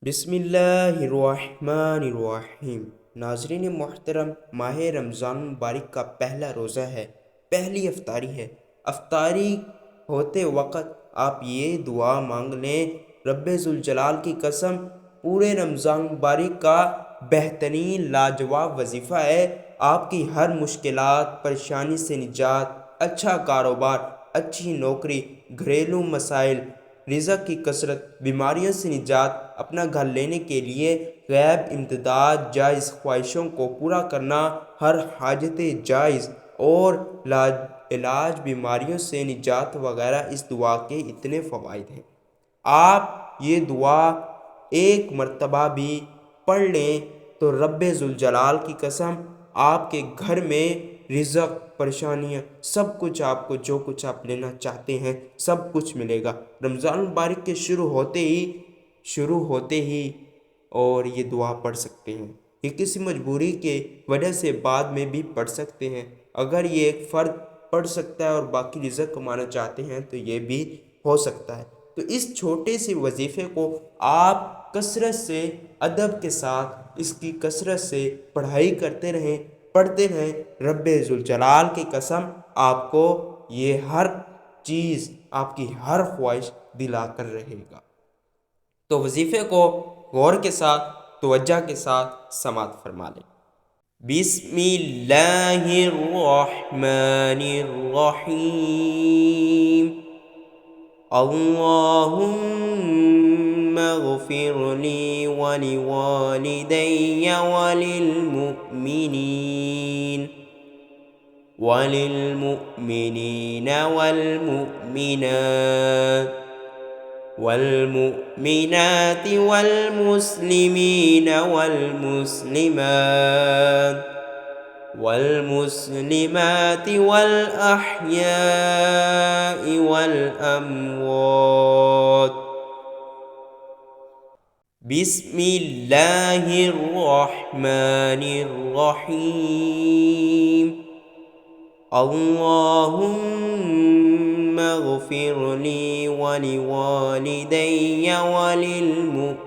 बिस्मिल्लाहिर्रहमानिर्रहीम। नाज़रीन मोहतरम, माह रमज़ान मुबारक का पहला रोज़ा है, पहली अफ्तारी है। अफ्तारी होते वक़्त आप ये दुआ मांग लें, रब्बे ज़ुल जलाल की कसम, पूरे रमज़ान मुबारक का बेहतरीन लाजवाब वजीफ़ा है। आपकी हर मुश्किलात परेशानी से निजात, अच्छा कारोबार, अच्छी नौकरी, घरेलू मसाइल, रिज़्क़ की कसरत, बीमारियों से निजात, अपना घर लेने के लिए गैब इम्तिदाद, जायज़ ख्वाहिशों को पूरा करना, हर हाजत जायज़ और इलाज बीमारियों से निजात वगैरह, इस दुआ के इतने फ़वाइद हैं। आप ये दुआ एक मर्तबा भी पढ़ लें तो रब्बे ज़ुल जलाल की कसम, आपके घर में रिज़्क़, परेशानियाँ, सब कुछ, आपको जो कुछ आप लेना चाहते हैं सब कुछ मिलेगा। रमज़ान मुबारक के शुरू होते ही और ये दुआ पढ़ सकते हैं। ये किसी मजबूरी के वजह से बाद में भी पढ़ सकते हैं। अगर ये एक फ़र्द पढ़ सकता है और बाकी रिज़्क़ कमाना चाहते हैं तो ये भी हो सकता है। तो इस छोटे से वजीफ़े को आप कसरत से, अदब के साथ, इसकी कसरत से पढ़ाई करते रहें, पढ़ते रहें। रब्बे ज़ुल जलाल की कसम, आपको ये हर चीज़, आपकी हर ख्वाहिश दिला कर रहेगा। तो वजीफ़े को गौर के साथ, तवज्जो के साथ समात फरमा लें। बिस्मिल्लाहिर्रहमानिर्रहीम। अल्लाहुम्मा ग़फ़िरली वलिवालिदैया वलिलमुमिनीन वलमुमिनात والمسلمات والأحياء والأموات. بسم الله الرحمن الرحيم. اللهم اغفر لي ولوالدي وللمؤمنين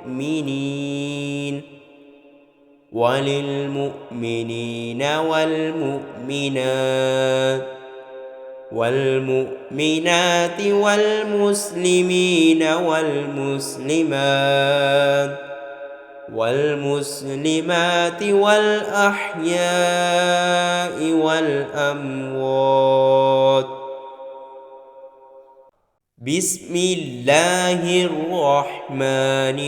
والمؤمنات والمسلمين والمسلمات والأحياء والأموات. بسم الله الرحمن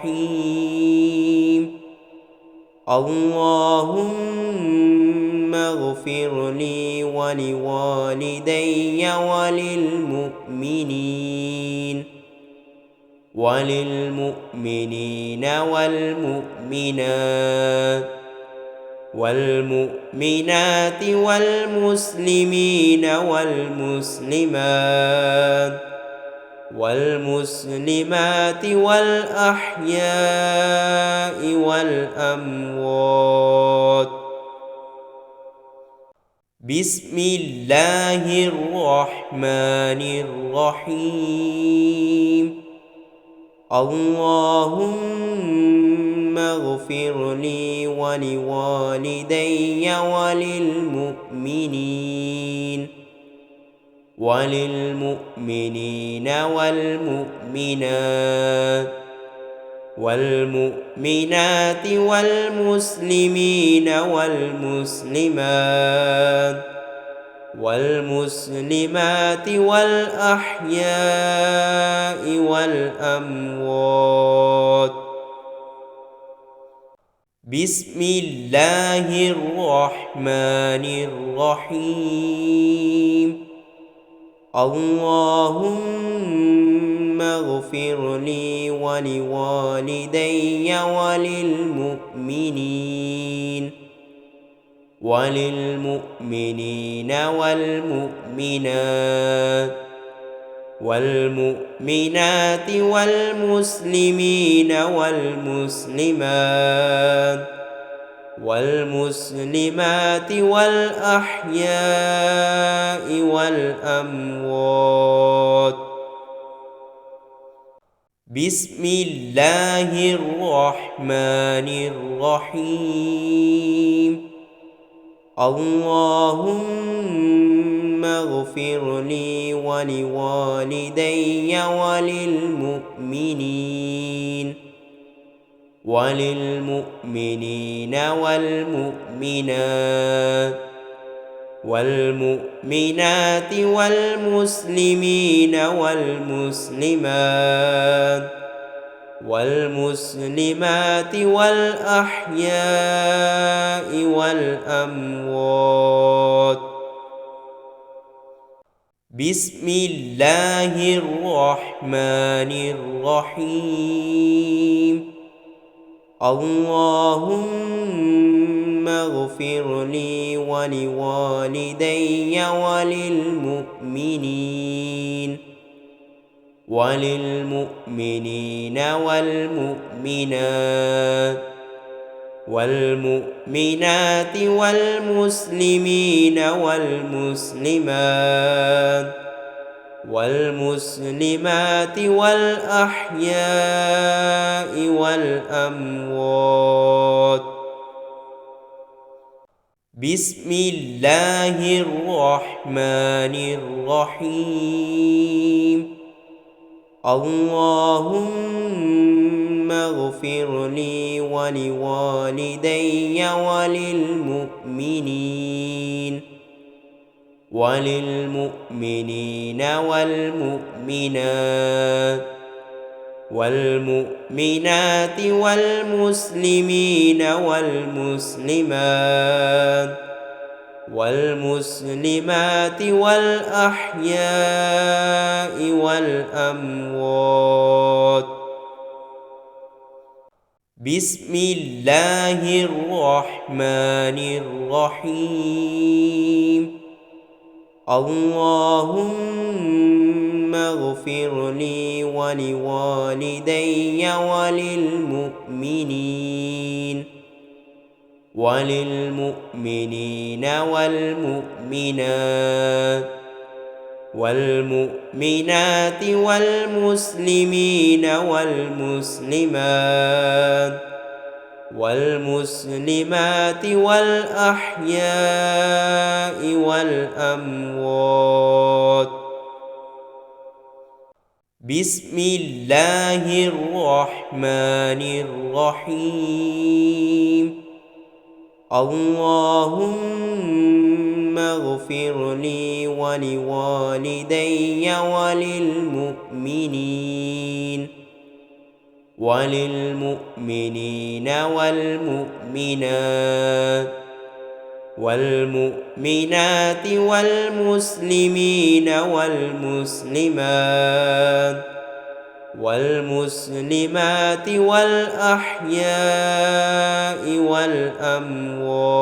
الرحيم. اللهم اغفر لي ولوالدي وللمؤمنين والمؤمنات والمسلمين والمسلمات والأحياء والأموات. بسم الله الرحمن الرحيم. اللهم اغفر لي ولوالدي وللمؤمنين والمؤمنات والمسلمين والمسلمات والأحياء والأموات. بسم الله الرحمن الرحيم. اللهم اغفر لي ولوالدي وللمؤمنين والمؤمنات والمسلمين والمسلمات والأحياء والأموات. بسم الله الرحمن الرحيم اللهم اغفر لي ولوالدي وللمؤمنين والمؤمنات والمسلمات والأحياء والأموات. بسم الله الرحمن الرحيم اللهم اغفر لي ولوالدي وللمؤمنين والمؤمنات والمسلمات والأحياء والأموات. بسم الله الرحمن الرحيم اللهم اغفر لي ولوالدي وللمؤمنين والمؤمنات والمسلمات والأحياء والأموات. بسم الله الرحمن الرحيم اللهم اغفر لي ولوالدي وللمؤمنين والمؤمنات والمسلمات والأحياء والأموات. بسم الله الرحمن الرحيم اللهم اغفر لي ولوالدي وللمؤمنين والمؤمنات والمسلمات والأحياء والأموات.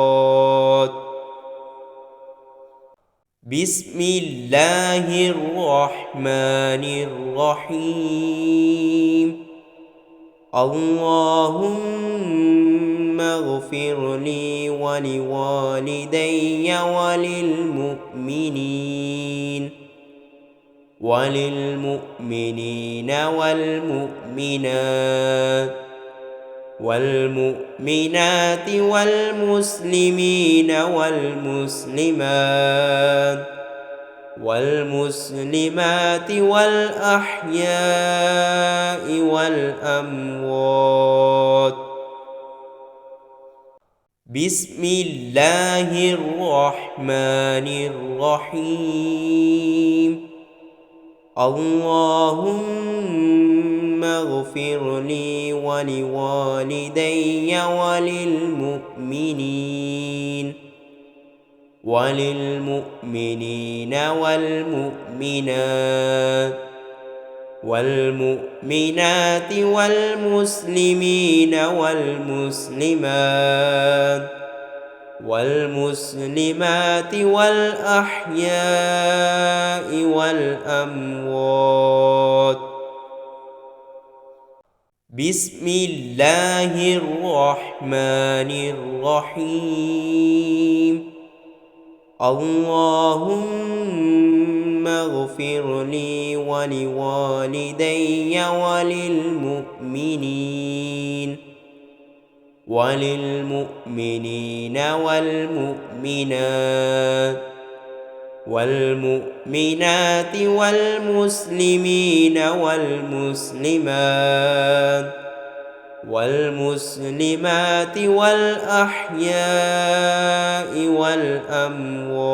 بسم الله الرحمن الرحيم اللهم اغفر لي ولوالدي وللمؤمنين والمؤمنات والمسلمات والأحياء والأموات. بسم الله الرحمن الرحيم اللهم اغفر لي ولوالدي وللمؤمنين والمؤمنات والمسلمات والأحياء والأموات. بسم الله الرحمن الرحيم اللهم اغفر لي ولوالدي وللمؤمنين والمؤمنات والمسلمين والمسلمات والأحياء والأموات